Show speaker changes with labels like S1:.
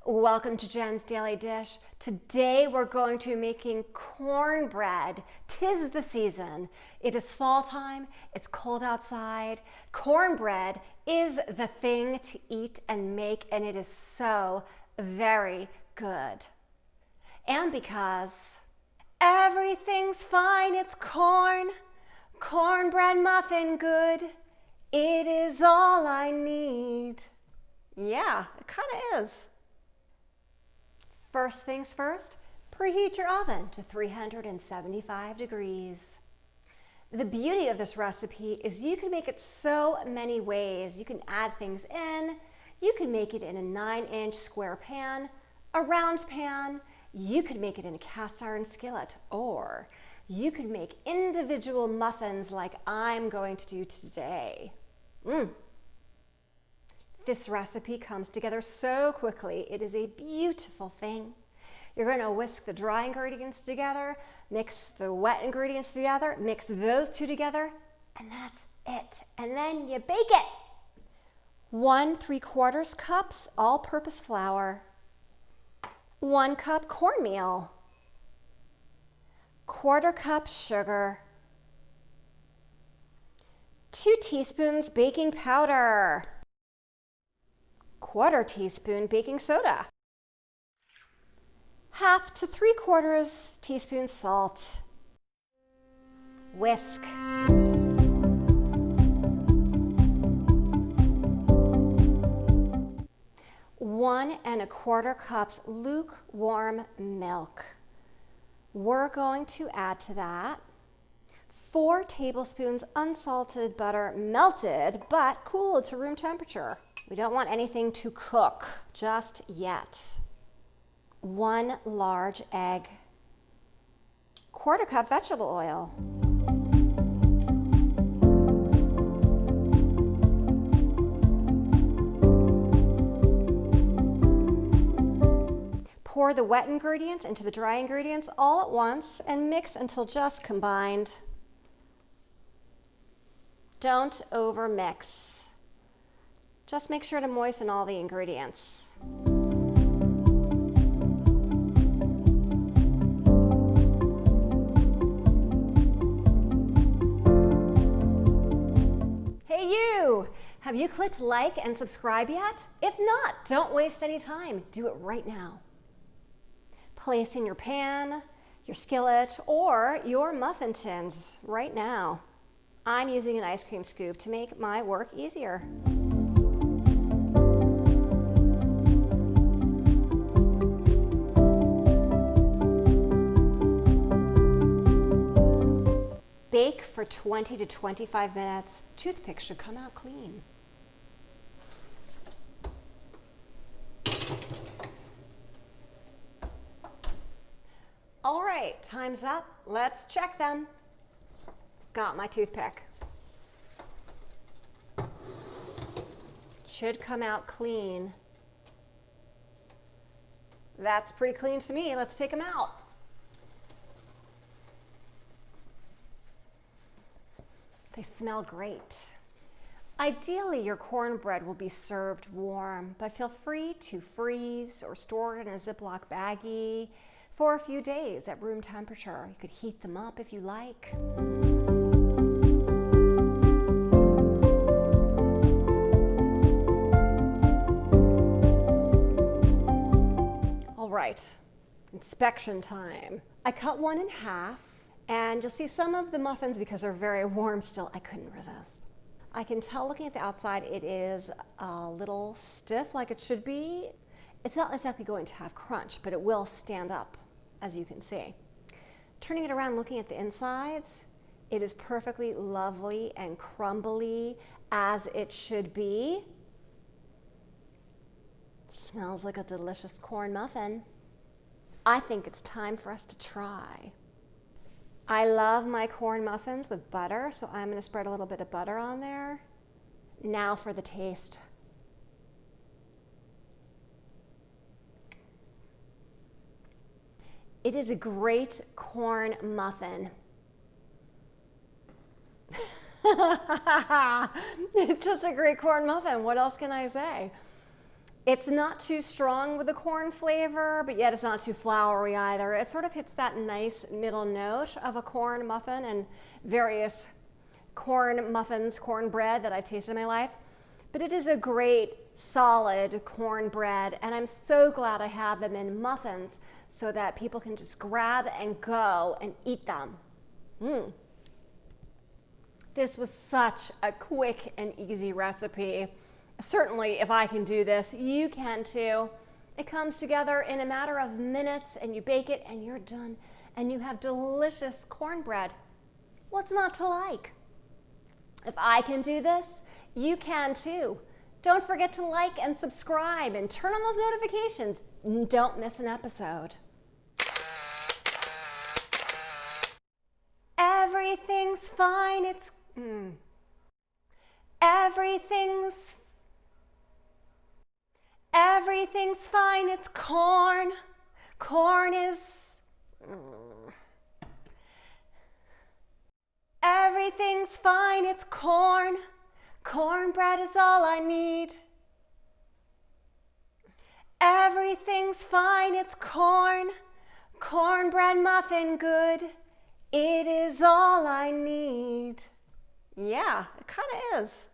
S1: Welcome to Jen's Daily Dish. Today we're going to be making cornbread. 'Tis the season. It is fall time. It's cold outside. Cornbread is the thing to eat and make, and it is so very good. And because everything's fine, it's cornbread muffin good. It is all I need. Yeah, it kind of is. First things first, preheat your oven to 375 degrees. The beauty of this recipe is you can make it so many ways. You can add things in. You can make it in a 9-inch square pan, a round pan. You could make it in a cast iron skillet, or you could make individual muffins like I'm going to do today. This recipe comes together so quickly. It is a beautiful thing. You're going to whisk the dry ingredients together, mix the wet ingredients together, mix those two together, and that's it. And then you bake it. 1 3/4 cups all-purpose flour, 1 cup cornmeal, 1/4 cup sugar, 2 teaspoons baking powder, 1/4 teaspoon baking soda, 1/2 to 3/4 teaspoon salt. Whisk. One and 1/4 cups lukewarm milk. We're going to add to that 4 tablespoons unsalted butter, melted but cooled to room temperature. We don't want anything to cook just yet. 1 large egg, 1/4 cup vegetable oil, pour the wet ingredients into the dry ingredients all at once and mix until just combined. Don't overmix. Just make sure to moisten all the ingredients. Hey you! Have you clicked like and subscribe yet? If not, don't waste any time. Do it right now. Place in your pan, your skillet, or your muffin tins right now. I'm using an ice cream scoop to make my work easier. Bake for 20 to 25 minutes. Toothpicks should come out clean. All right, time's up. Let's check them. Got my toothpick. Should come out clean. That's pretty clean to me. Let's take them out. They smell great. Ideally, your cornbread will be served warm, but feel free to freeze or store it in a ziploc baggie for a few days at room temperature. You could heat them up if you like. All right, inspection time. I cut one in half. And you'll see some of the muffins, because they're very warm still, I couldn't resist. I can tell looking at the outside it is a little stiff like it should be. It's not exactly going to have crunch, but it will stand up, as you can see. Turning it around, looking at the insides, it is perfectly lovely and crumbly as it should be. It smells like a delicious corn muffin. I think it's time for us to try. I love my corn muffins with butter, so I'm going to spread a little bit of butter on there. Now for the taste. It is a great corn muffin. It's just a great corn muffin. What else can I say? It's not too strong with the corn flavor, but yet it's not too floury either. It sort of hits that nice middle note of a corn muffin and various corn muffins, cornbread that I've tasted in my life. But it is a great, solid cornbread, and I'm so glad I have them in muffins so that people can just grab and go and eat them. This was such a quick and easy recipe. Certainly, if I can do this, you can too. It comes together in a matter of minutes, and you bake it, and you're done. And you have delicious cornbread. What's not to like? If I can do this, you can too. Don't forget to like and subscribe and turn on those notifications. Don't miss an episode. Everything's fine, Everything's fine, it's corn. Corn is... Everything's fine, it's corn. Cornbread is all I need. Everything's fine, it's corn. Cornbread muffin good. It is all I need. Yeah, it kind of is.